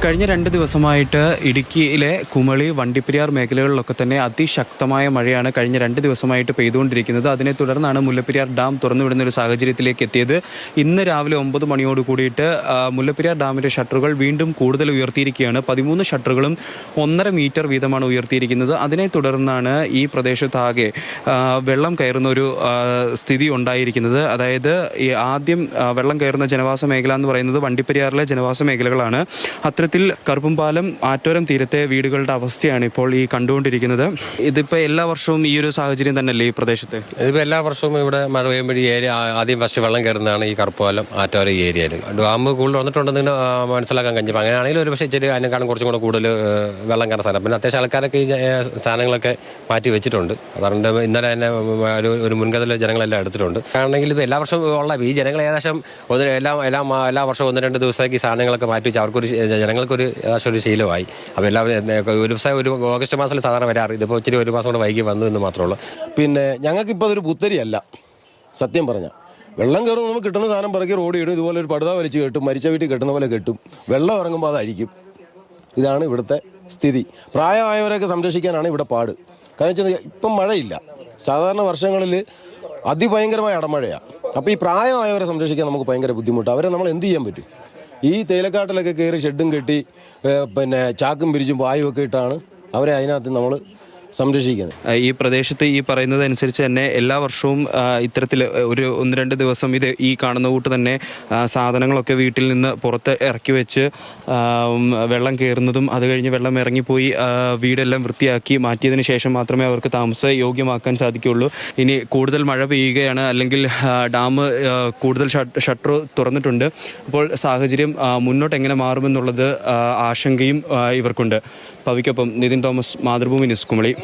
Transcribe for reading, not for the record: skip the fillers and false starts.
കഴിഞ്ഞ 2 ദിവസമായിട്ട് ഇടുക്കിയിലെ കുമളി, വണ്ടിപ്പെരിയാർ മേഖലകളിലൊക്കെ തന്നെ അതിശക്തമായ മഴയാണ് കഴിഞ്ഞ 2 ദിവസമായിട്ട് പെയ്തുകൊണ്ടിരിക്കുന്നത്. അതിനെ തുടർന്നാണ് മുല്ലപ്പെരിയാർ ഡാം തുറന്നുവിടുന്ന ഒരു സാഹചര്യത്തിലേക്ക് എത്തിയത്. ഇന്ന് രാവിലെ 9 മണിയോട് കൂടിയിട്ട് മുല്ലപ്പെരിയാർ ഡാമിൻ്റെ ഷട്ടറുകൾ വീണ്ടും കൂടുതൽ ഉയർത്തിയിരിക്കുകയാണ്. 13 ഷട്ടറുകളും 1.5 മീറ്റർ വീതമാണ് ഉയർത്തിയിരിക്കുന്നത്. അതിനെ തുടർന്നാണ് ഈ പ്രദേശത്താകെ വെള്ളം കയറുന്ന ഒരു സ്ഥിതി ഉണ്ടായിരിക്കുന്നത്. അതായത് ഈ ആദ്യം വെള്ളം കയറുന്ന ജനവാസ മേഖല എന്ന് പറയുന്നത് വണ്ടിപ്പെരിയാറിലെ ജനവാസ മേഖലകളാണ്. അത്തരത്തിൽ കറുപ്പുംപാലം, ആറ്റോരം തീരത്തെ വീടുകളുടെ അവസ്ഥയാണ് ഇപ്പോൾ ഈ കണ്ടുകൊണ്ടിരിക്കുന്നത്. ഇതിപ്പോൾ എല്ലാ വർഷവും ഈ ഒരു സാഹചര്യം തന്നെയല്ലേ ഈ പ്രദേശത്ത്? ഇതിപ്പോൾ എല്ലാ വർഷവും ഇവിടെ മഴ പെയ്യുമ്പോൾ ഈ ഏരിയ ആദ്യം ഫസ്റ്റ് വെള്ളം കയറുന്നതാണ് ഈ കറുപ്പുപാലം, ആറ്റോരം ഈ ഏരിയയിൽ. ഡാം കൂടുതൽ വന്നിട്ടുണ്ടെന്ന് മനസ്സിലാക്കാൻ കഴിഞ്ഞു. അപ്പോൾ അങ്ങനെയാണെങ്കിൽ ഒരു പക്ഷേ ഇച്ചിരി അതിനെക്കാളും കുറച്ചും കൂടെ കൂടുതൽ വെള്ളം കയറുന്ന സാധനം. പിന്നെ അത്യാവശ്യം ആൾക്കാരൊക്കെ ഈ സാധനങ്ങളൊക്കെ മാറ്റി വെച്ചിട്ടുണ്ട്. അതുകൊണ്ട് ഇന്നലെ തന്നെ ഒരു മുൻകരുതൽ ജനങ്ങളെല്ലാം എടുത്തിട്ടുണ്ട്. ആണെങ്കിൽ ഇപ്പോൾ എല്ലാ വർഷവും ഉള്ള ഈ ജനങ്ങൾ ഏകദേശം എല്ലാ വർഷവും 1-2 ദിവസത്തേക്ക് ഈ സാധനങ്ങളൊക്കെ മാറ്റി വെച്ച് അവർക്കൊരു ജനങ്ങൾക്കൊരു ഏകദേശം ഒരു ശീലമായി. അപ്പോൾ എല്ലാവരും ഒരു ദിവസം ഒരു ഓഗസ്റ്റ് മാസത്തിൽ സാധാരണ വരാറ്. ഇതിപ്പോൾ ഇച്ചിരി ഒരു മാസം കൂടെ വൈകി വന്നു എന്ന് മാത്രമേ ഉള്ളൂ. പിന്നെ ഞങ്ങൾക്കിപ്പോൾ അതൊരു പുത്തരിയല്ല, സത്യം പറഞ്ഞാൽ. വെള്ളം കയറും, നമുക്ക് കിട്ടുന്ന സാധനം പിറക്കി റോഡ് ഇടും, ഇതുപോലെ ഒരു പടുത വലിച്ച് കെട്ടും, മരിച്ച വീട്ടിൽ കെട്ടുന്ന പോലെ കെട്ടും. വെള്ളം ഇറങ്ങുമ്പോൾ അത് അഴിക്കും. ഇതാണ് ഇവിടുത്തെ സ്ഥിതി. പ്രായമായവരെയൊക്കെ സംരക്ഷിക്കാനാണ് ഇവിടെ പാട്. കാരണം വെച്ചാൽ ഇപ്പം മഴയില്ല. സാധാരണ വർഷങ്ങളിൽ അതിഭയങ്കരമായ അടമഴയാണ്. അപ്പോൾ ഈ പ്രായമായവരെ സംരക്ഷിക്കാൻ നമുക്ക് ഭയങ്കര ബുദ്ധിമുട്ടാണ്. അവരെ നമ്മൾ എന്ത് ചെയ്യാൻ പറ്റും? ഈ തേയിലക്കാട്ടിലൊക്കെ കയറി ഷെഡും കെട്ടി പിന്നെ ചാക്കും പിരിച്ചും വായുവൊക്കെ ഇട്ടാണ് അവരെ അതിനകത്ത് നമ്മൾ സംരക്ഷിക്കുന്നത്. ഈ പ്രദേശത്ത് ഈ പറയുന്നത് അനുസരിച്ച് തന്നെ എല്ലാ വർഷവും ഇത്തരത്തിൽ ഒരു 1-2 ദിവസം ഈ കാണുന്ന കൂട്ട് തന്നെ സാധനങ്ങളൊക്കെ വീട്ടിൽ നിന്ന് പുറത്ത് ഇറക്കി വെച്ച് വെള്ളം കയറുന്നതും അത് കഴിഞ്ഞ് വെള്ളം ഇറങ്ങിപ്പോയി വീടെല്ലാം വൃത്തിയാക്കി മാറ്റിയതിന് ശേഷം മാത്രമേ അവർക്ക് താമസ യോഗ്യമാക്കാൻ സാധിക്കുകയുള്ളൂ. ഇനി കൂടുതൽ മഴ പെയ്യുകയാണ്, അല്ലെങ്കിൽ ഡാം കൂടുതൽ ഷട്ടർ തുറന്നിട്ടുണ്ട്. അപ്പോൾ സാഹചര്യം മുന്നോട്ട് എങ്ങനെ മാറുമെന്നുള്ളത് ആശങ്കയും ഇവർക്കുണ്ട്. പവിക്കൊപ്പം നിതിൻ തോമസ്, മാതൃഭൂമി ന്യൂസ്, കുമളി.